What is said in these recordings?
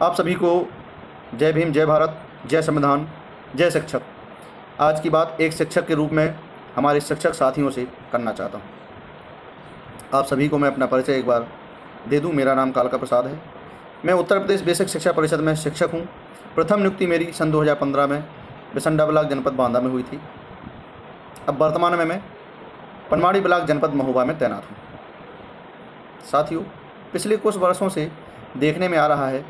आप सभी को जय भीम, जय भारत, जय संविधान, जय शिक्षक। आज की बात एक शिक्षक के रूप में हमारे शिक्षक साथियों से करना चाहता हूँ। आप सभी को मैं अपना परिचय एक बार दे दूँ। मेरा नाम कालका प्रसाद है। मैं उत्तर प्रदेश बेसिक शिक्षा परिषद में शिक्षक हूँ। प्रथम नियुक्ति मेरी सन 2015 में बिसंडा ब्लॉक जनपद बांदा में हुई थी। अब वर्तमान में मैं पनवाड़ी ब्लॉक जनपद महोबा में तैनात हूँ। साथियों, पिछले कुछ वर्षों से देखने में आ रहा है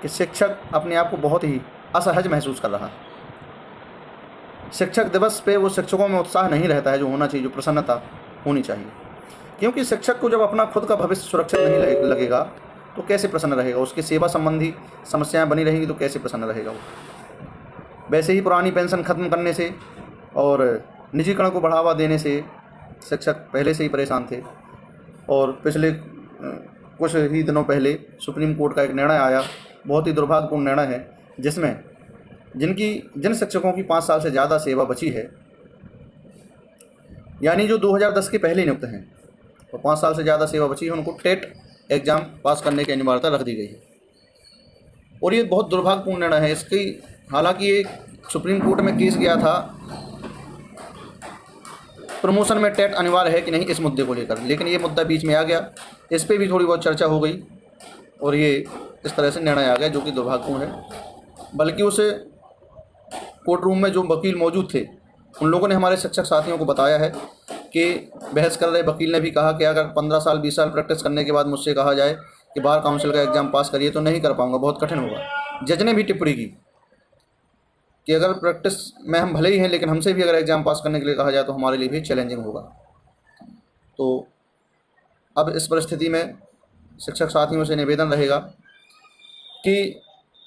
कि शिक्षक अपने आप को बहुत ही असहज महसूस कर रहा है। शिक्षक दिवस पे वो शिक्षकों में उत्साह नहीं रहता है जो होना चाहिए, जो प्रसन्नता होनी चाहिए। क्योंकि शिक्षक को जब अपना खुद का भविष्य सुरक्षित नहीं लगेगा तो कैसे प्रसन्न रहेगा। उसकी सेवा संबंधी समस्याएं बनी रहेंगी तो कैसे प्रसन्न रहेगा वो। वैसे ही पुरानी पेंशन खत्म करने से और निजीकरण को बढ़ावा देने से शिक्षक पहले से ही परेशान थे। और पिछले कुछ ही दिनों पहले सुप्रीम कोर्ट का एक निर्णय आया, बहुत ही दुर्भाग्यपूर्ण निर्णय है, जिसमें जिन शिक्षकों की 5 साल से ज़्यादा सेवा बची है, यानी जो 2010 के पहले नियुक्त हैं और 5 साल से ज़्यादा सेवा बची है, उनको टेट एग्ज़ाम पास करने की अनिवार्यता रख दी गई है। और ये बहुत दुर्भाग्यपूर्ण निर्णय है। इसकी हालांकि ये सुप्रीम कोर्ट में केस गया था, प्रमोशन में टेट अनिवार्य है कि नहीं, इस मुद्दे को लेकर, लेकिन ये मुद्दा बीच में आ गया। इस पर भी थोड़ी बहुत चर्चा हो गई और ये इस तरह से निर्णय आ गया जो कि दुर्भाग्यपूर्ण है। बल्कि उस कोर्ट रूम में जो वकील मौजूद थे उन लोगों ने हमारे शिक्षक साथियों को बताया है कि बहस कर रहे वकील ने भी कहा कि अगर 15 साल 20 साल प्रैक्टिस करने के बाद मुझसे कहा जाए कि बार काउंसिल का एग्ज़ाम पास करिए तो नहीं कर पाऊँगा, बहुत कठिन होगा। जज ने भी टिप्पणी की कि अगर प्रैक्टिस में हम भले ही हैं लेकिन हमसे भी अगर एग्ज़ाम पास करने के लिए कहा जाए तो हमारे लिए भी चैलेंजिंग होगा। तो अब इस परिस्थिति में शिक्षक साथियों से निवेदन रहेगा कि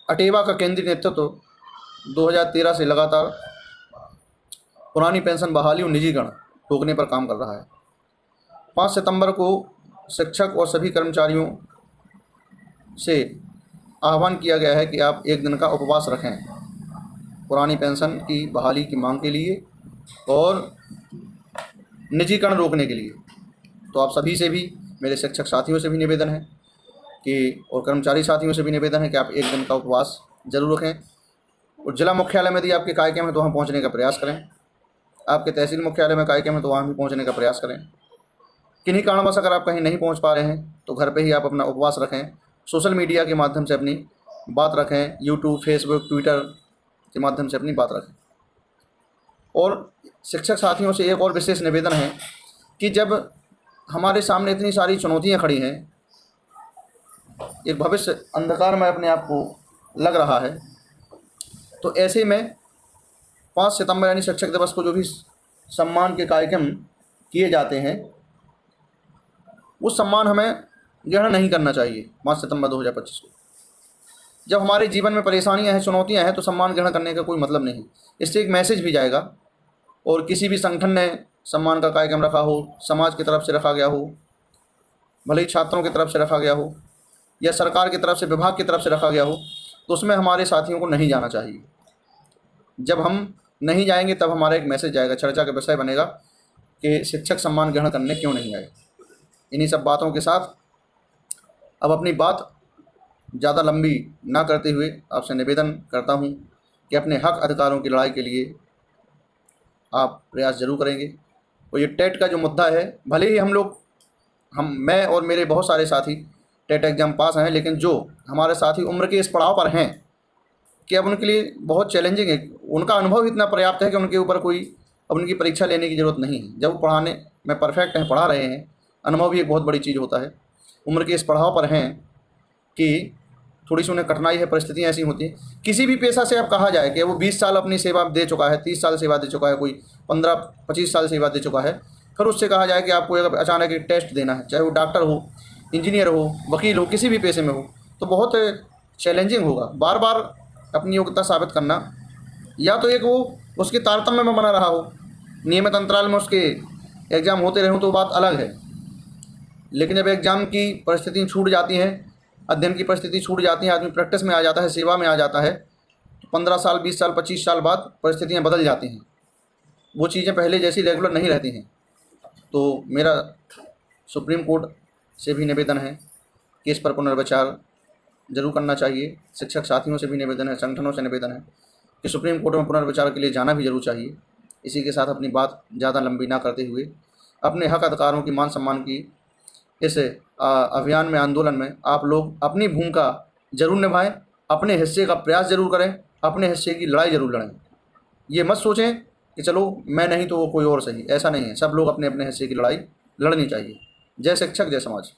अटेवा का केंद्रीय नेतृत्व 2013 से लगातार पुरानी पेंशन बहाली और निजीकरण रोकने पर काम कर रहा है। 5 सितंबर को शिक्षक और सभी कर्मचारियों से आह्वान किया गया है कि आप एक दिन का उपवास रखें पुरानी पेंशन की बहाली की मांग के लिए और निजीकरण रोकने के लिए। तो आप सभी से भी, मेरे शिक्षक साथियों से भी निवेदन है कि, और कर्मचारी साथियों से भी निवेदन है कि आप एक दिन का उपवास जरूर रखें। और जिला मुख्यालय में यदि आपके कार्यक्रम है तो वहाँ पहुँचने का प्रयास करें। आपके तहसील मुख्यालय में कार्यक्रम है तो वहाँ भी पहुँचने का प्रयास करें। किन्हीं कारणवश अगर आप कहीं नहीं पहुँच पा रहे हैं तो घर पे ही आप अपना उपवास रखें। सोशल मीडिया के माध्यम से अपनी बात रखें, यूट्यूब, फेसबुक, ट्विटर के माध्यम से अपनी बात रखें। और शिक्षक साथियों से एक और विशेष निवेदन है कि जब हमारे सामने इतनी सारी चुनौतियाँ खड़ी हैं, एक भविष्य अंधकार में अपने आप को लग रहा है, तो ऐसे में 5 सितंबर यानी शिक्षक दिवस को जो भी सम्मान के कार्यक्रम किए जाते हैं वो सम्मान हमें ग्रहण नहीं करना चाहिए 5 सितंबर 2025 को। जब हमारे जीवन में परेशानियां हैं, चुनौतियां हैं, तो सम्मान ग्रहण करने का कोई मतलब नहीं। इससे एक मैसेज भी जाएगा। और किसी भी संगठन ने सम्मान का कार्यक्रम रखा हो, समाज की तरफ से रखा गया हो, भले ही छात्रों की तरफ से रखा गया हो या सरकार की तरफ से, विभाग की तरफ से रखा गया हो, तो उसमें हमारे साथियों को नहीं जाना चाहिए। जब हम नहीं जाएंगे तब हमारा एक मैसेज जाएगा, चर्चा का विषय बनेगा कि शिक्षक सम्मान ग्रहण करने क्यों नहीं आए। इन्हीं सब बातों के साथ अब अपनी बात ज़्यादा लंबी ना करते हुए आपसे निवेदन करता हूँ कि अपने हक अधिकारों की लड़ाई के लिए आप प्रयास जरूर करेंगे। और ये टेट का जो मुद्दा है, भले ही मैं और मेरे बहुत सारे साथी टेट एग्ज़ाम पास हैं, लेकिन जो हमारे साथी उम्र के इस पड़ाव पर हैं कि अब उनके लिए बहुत चैलेंजिंग है। उनका अनुभव इतना पर्याप्त है कि उनके ऊपर कोई अब उनकी परीक्षा लेने की ज़रूरत नहीं है। जब वो पढ़ाने में परफेक्ट हैं, पढ़ा रहे हैं, अनुभव भी एक बहुत बड़ी चीज़ होता है। उम्र के इस पड़ाव पर हैं कि थोड़ी सी उन्हें कठिनाई है, परिस्थितियाँ ऐसी होती हैं। किसी भी पेशा से अब कहा जाए कि वो 20 साल अपनी सेवा दे चुका है, 30 साल सेवा दे चुका है, कोई 15-25 साल सेवा दे चुका है, फिर उससे कहा जाए कि आपको एक अचानक एक टेस्ट देना है, चाहे वो डॉक्टर हो, इंजीनियर हो, वकील हो, किसी भी पेशे में हो, तो बहुत चैलेंजिंग होगा। बार बार अपनी योग्यता साबित करना, या तो एक वो उसके तारतम्य में बना रहा हो, नियमित अंतराल में उसके एग्ज़ाम होते रहे तो बात अलग है। लेकिन जब एग्ज़ाम की परिस्थिति छूट जाती हैं, अध्ययन की परिस्थिति छूट जाती है, आदमी प्रैक्टिस में आ जाता है, सेवा में आ जाता है, तो 15 साल 20 साल 25 साल बाद परिस्थितियाँ बदल जाती हैं। वो चीज़ें पहले जैसी रेगुलर नहीं रहती हैं। तो मेरा सुप्रीम कोर्ट से भी निवेदन है कि इस पर पुनर्विचार जरूर करना चाहिए। शिक्षक साथियों से भी निवेदन है, संगठनों से निवेदन है कि सुप्रीम कोर्ट में पुनर्विचार के लिए जाना भी जरूर चाहिए। इसी के साथ अपनी बात ज़्यादा लंबी ना करते हुए अपने हक अधिकारों की मान सम्मान की इस अभियान में, आंदोलन में आप लोग अपनी भूमिका जरूर निभाएं, अपने हिस्से का प्रयास जरूर करें, अपने हिस्से की लड़ाई जरूर लड़ें। ये मत सोचें कि चलो मैं नहीं तो वो कोई और सही, ऐसा नहीं है। सब लोग अपने अपने हिस्से की लड़ाई लड़नी चाहिए। जय शिक्षक, जय समाज।